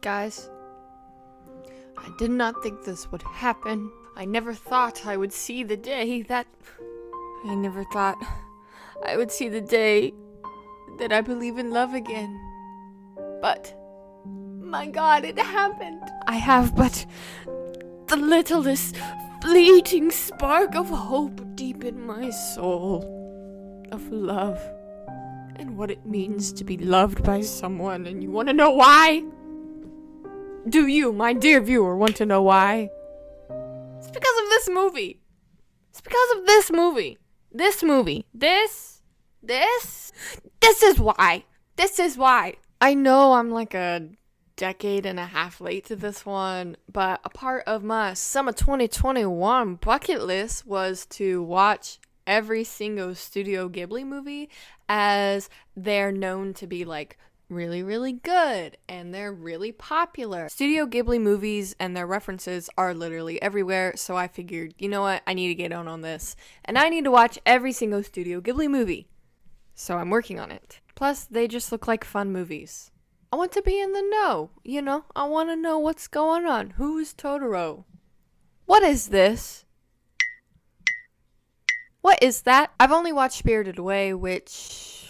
guys. I did not think this would happen. I never thought I would see the day that I believe in love again. But, my God, it happened. I have but the littlest fleeting spark of hope deep in my soul. Of love. And what it means to be loved by someone. And you want to know why? Do you, my dear viewer, want to know why? It's because of this movie. It's because of this movie. This movie. This is why. This is why. I know I'm like a decade and a half late to this one, but a part of my summer 2021 bucket list was to watch every single Studio Ghibli movie, as they're known to be like really, really good and they're really popular. Studio Ghibli movies and their references are literally everywhere, so I figured, you know what, I need to get on this, and I need to watch every single Studio Ghibli movie. So I'm working on it. Plus, they just look like fun movies. I want to be in the know, you know? I want to know what's going on. Who is Totoro? What is this? What is that? I've only watched Spirited Away, which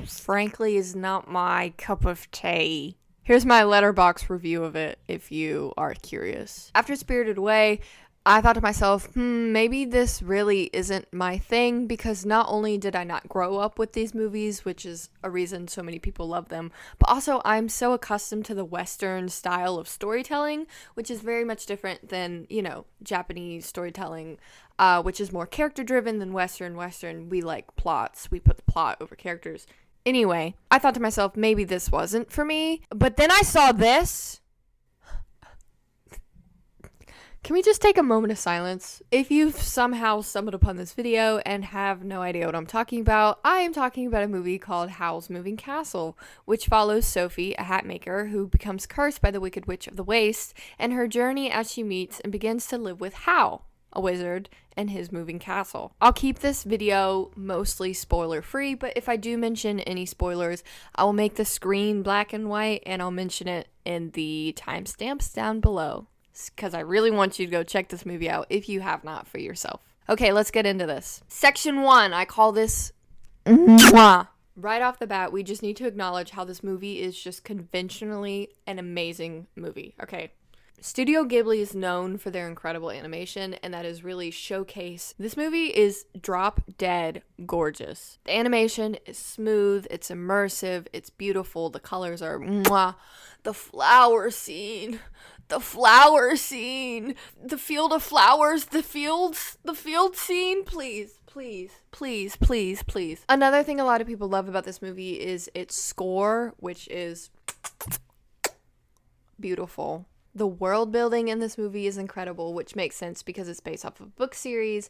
frankly is not my cup of tea. Here's my Letterboxd review of it if you are curious. After Spirited Away, I thought to myself, maybe this really isn't my thing, because not only did I not grow up with these movies, which is a reason so many people love them, but also I'm so accustomed to the Western style of storytelling, which is very much different than, you know, Japanese storytelling, which is more character-driven than Western. Western, we like plots. We put the plot over characters. Anyway, I thought to myself, maybe this wasn't for me, but then I saw this. Can we just take a moment of silence? If you've somehow stumbled upon this video and have no idea what I'm talking about, I am talking about a movie called Howl's Moving Castle, which follows Sophie, a hat maker who becomes cursed by the Wicked Witch of the Waste, and her journey as she meets and begins to live with Howl, a wizard, and his moving castle. I'll keep this video mostly spoiler-free, but if I do mention any spoilers, I will make the screen black and white, and I'll mention it in the timestamps down below, because I really want you to go check this movie out if you have not for yourself. Okay, let's get into this. Section 1, I call this mwuah. Right off the bat, we just need to acknowledge how this movie is just conventionally an amazing movie. Okay. Studio Ghibli is known for their incredible animation, and that is really showcase. This movie is drop dead gorgeous. The animation is smooth, it's immersive, it's beautiful, the colors are mwah. The flower scene, the field of flowers, the field scene, please. Another thing a lot of people love about this movie is its score, which is beautiful. The world building in this movie is incredible, which makes sense because it's based off of a book series.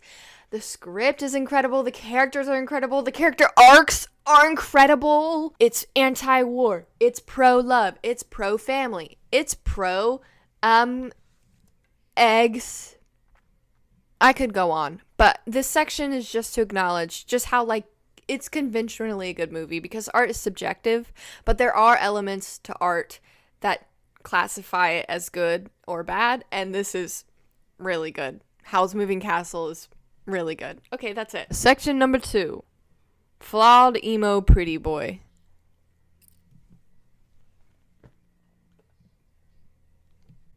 The script is incredible. The characters are incredible. The character arcs are incredible. It's anti-war. It's pro-love. It's pro-family. It's eggs. I could go on, but this section is just to acknowledge just how, like, it's conventionally a good movie, because art is subjective, but there are elements to art that classify it as good or bad, and this is really good. Howl's Moving Castle is really good. Okay, that's it. Section number 2. Flawed emo pretty boy.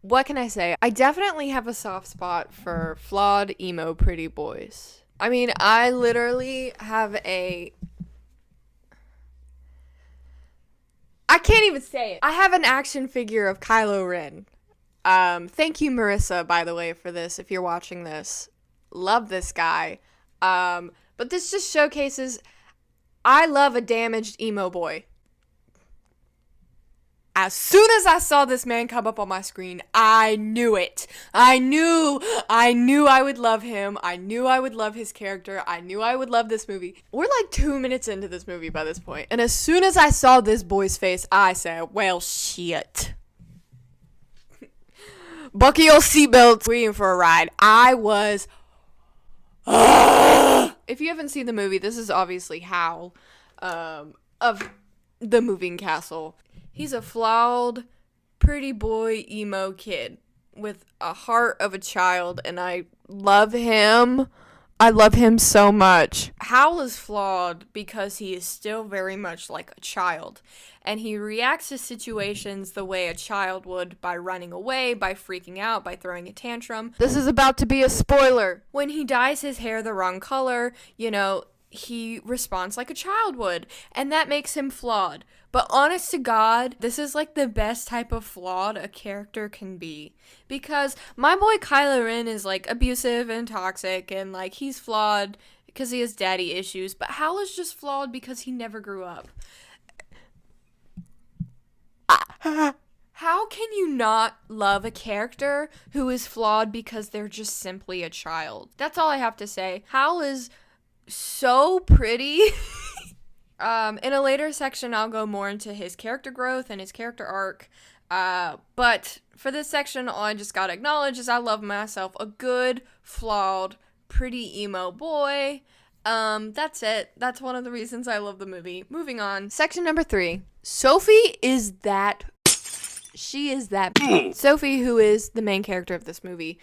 What can I say? I definitely have a soft spot for flawed emo pretty boys. I mean, I literally have I can't even say it. I have an action figure of Kylo Ren. Thank you, Marissa, by the way, for this, if you're watching this. Love this guy. But this just showcases I love a damaged emo boy. As soon as I saw this man come up on my screen, I knew it. I knew I would love him. I knew I would love his character. I knew I would love this movie. We're like 2 minutes into this movie by this point. And as soon as I saw this boy's face, I said, well, shit. Buckle your seatbelts, waiting for a ride. I was... If you haven't seen the movie, this is obviously Howl of the Moving Castle. He's a flawed, pretty boy, emo kid with a heart of a child, and I love him. I love him so much. Howl is flawed because he is still very much like a child, and he reacts to situations the way a child would, by running away, by freaking out, by throwing a tantrum. This is about to be a spoiler. When he dyes his hair the wrong color, he responds like a child would, and that makes him flawed. But honest to God, this is like the best type of flawed a character can be. Because my boy Kylo Ren is like abusive and toxic, and like he's flawed because he has daddy issues. But Hal is just flawed because he never grew up. How can you not love a character who is flawed because they're just simply a child? That's all I have to say. Hal is so pretty. In a later section, I'll go more into his character growth and his character arc. But for this section, all I just gotta acknowledge is I love myself a good, flawed, pretty emo boy. That's it. That's one of the reasons I love the movie. Moving on. Section number 3. Sophie is that. She is that. Sophie, who is the main character of this movie,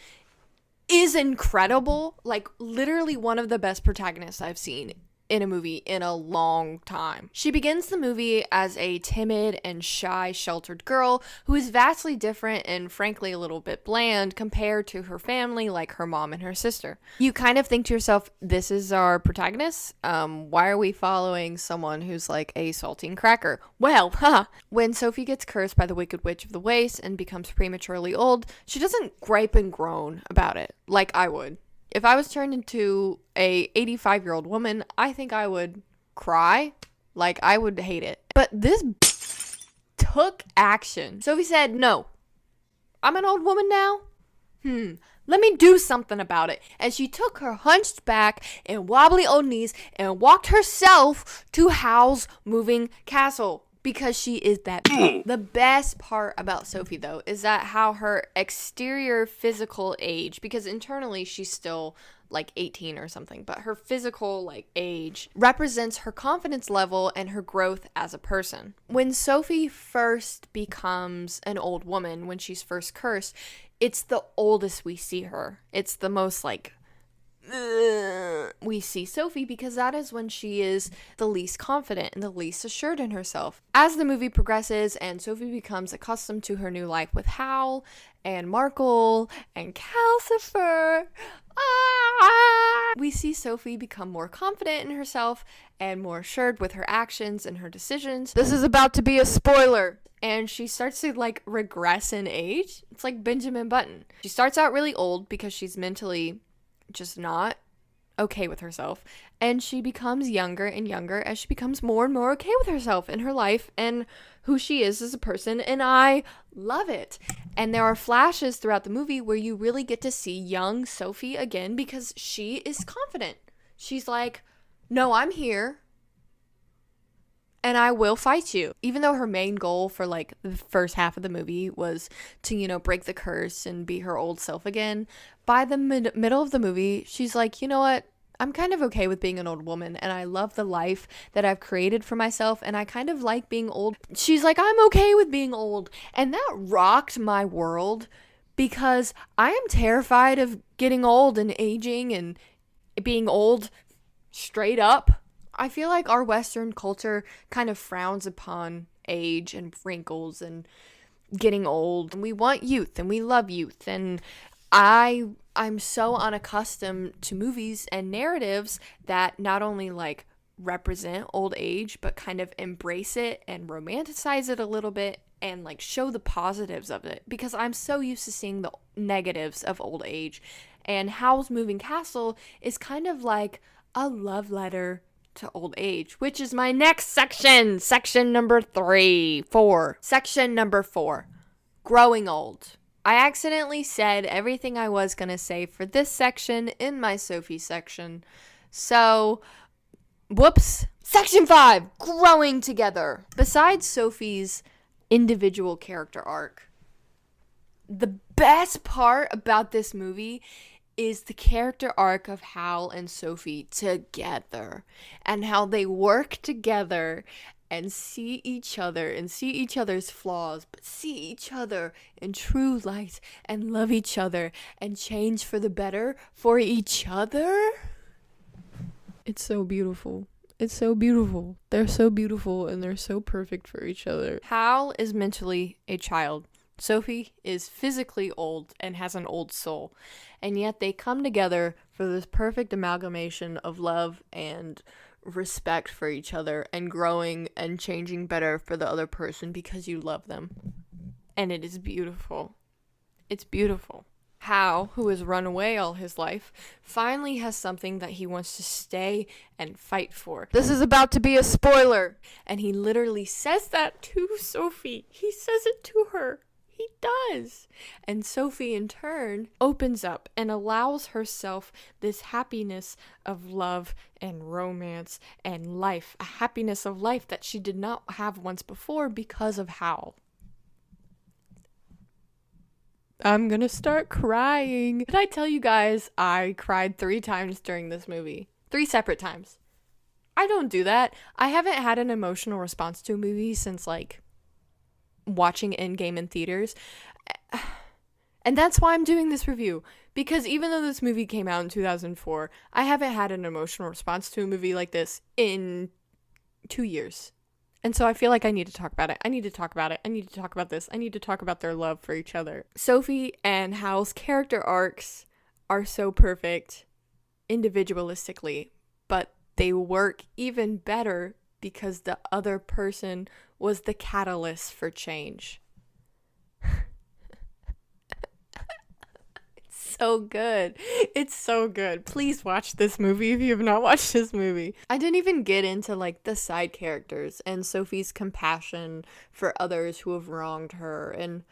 is incredible. Like, literally one of the best protagonists I've seen in a movie in a long time. She begins the movie as a timid and shy, sheltered girl who is vastly different and frankly a little bit bland compared to her family, like her mom and her sister. You kind of think to yourself, this is our protagonist? Why are we following someone who's like a saltine cracker? Well, when Sophie gets cursed by the Wicked Witch of the Waste and becomes prematurely old, she doesn't gripe and groan about it like I would. If I was turned into a 85-year-old woman, I think I would cry. Like, I would hate it. But this took action. Sophie said, no, I'm an old woman now. Let me do something about it. And she took her hunched back and wobbly old knees and walked herself to Howl's moving castle. Because she is that. The best part about Sophie, though, is that how her exterior physical age, because internally she's still like 18 or something, but her physical like age represents her confidence level and her growth as a person. When Sophie first becomes an old woman, when she's first cursed, it's the oldest we see her. It's the most like we see Sophie, because that is when she is the least confident and the least assured in herself. As the movie progresses and Sophie becomes accustomed to her new life with Howl and Markle and Calcifer, we see Sophie become more confident in herself and more assured with her actions and her decisions. This is about to be a spoiler. And she starts to like regress in age. It's like Benjamin Button. She starts out really old because she's mentally just not okay with herself, and she becomes younger and younger as she becomes more and more okay with herself and her life and who she is as a person, and I love it. And there are flashes throughout the movie where you really get to see young Sophie again, because she is confident. She's like, no, I'm here and I will fight you. Even though her main goal for like the first half of the movie was to, break the curse and be her old self again, by the middle of the movie, she's like, you know what? I'm kind of okay with being an old woman, and I love the life that I've created for myself, and I kind of like being old. She's like, I'm okay with being old. And that rocked my world, because I am terrified of getting old and aging and being old straight up. I feel like our Western culture kind of frowns upon age and wrinkles and getting old. We want youth and we love youth. And I'm so unaccustomed to movies and narratives that not only like represent old age, but kind of embrace it and romanticize it a little bit and like show the positives of it, because I'm so used to seeing the negatives of old age. And Howl's Moving Castle is kind of like a love letter to old age, which is my next section. Section number 4. Section number 4. Growing old. I accidentally said everything I was going to say for this section in my Sophie section. So, whoops. Section 5. Growing together. Besides Sophie's individual character arc, the best part about this movie is the character arc of Howl and Sophie together, and how they work together and see each other and see each other's flaws, but see each other in true light and love each other and change for the better for each other. It's so beautiful. It's so beautiful. They're so beautiful and they're so perfect for each other. Hal is mentally a child. Sophie is physically old and has an old soul. And yet they come together for this perfect amalgamation of love and respect for each other and growing and changing better for the other person because you love them. And it is beautiful. It's beautiful. Hal, who has run away all his life, finally has something that he wants to stay and fight for. This is about to be a spoiler. And he literally says that to Sophie. He says it to her. He does. And Sophie, in turn, opens up and allows herself this happiness of love and romance and life. A happiness of life that she did not have once before because of Hal. I'm gonna start crying. Did I tell you guys I cried 3 times during this movie? 3 separate times. I don't do that. I haven't had an emotional response to a movie since, like, watching Endgame in theaters. And that's why I'm doing this review. Because even though this movie came out in 2004, I haven't had an emotional response to a movie like this in 2 years. And so I feel like I need to talk about it. I need to talk about it. I need to talk about this. I need to talk about their love for each other. Sophie and Hal's character arcs are so perfect individualistically, but they work even better because the other person was the catalyst for change. So good. It's so good. Please watch this movie if you have not watched this movie. I didn't even get into, like, the side characters and Sophie's compassion for others who have wronged her, and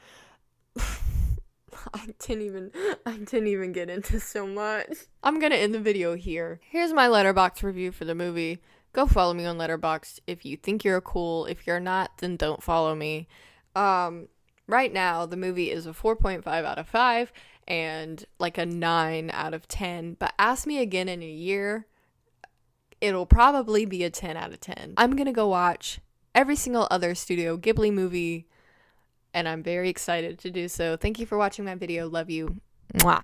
I didn't even get into so much. I'm gonna end the video here. Here's my Letterboxd review for the movie. Go follow me on Letterboxd if you think you're cool. If you're not, then don't follow me. Right now, the movie is a 4.5 out of 5 and like a 9 out of 10. But ask me again in a year, it'll probably be a 10 out of 10. I'm going to go watch every single other Studio Ghibli movie, and I'm very excited to do so. Thank you for watching my video. Love you. Mwah.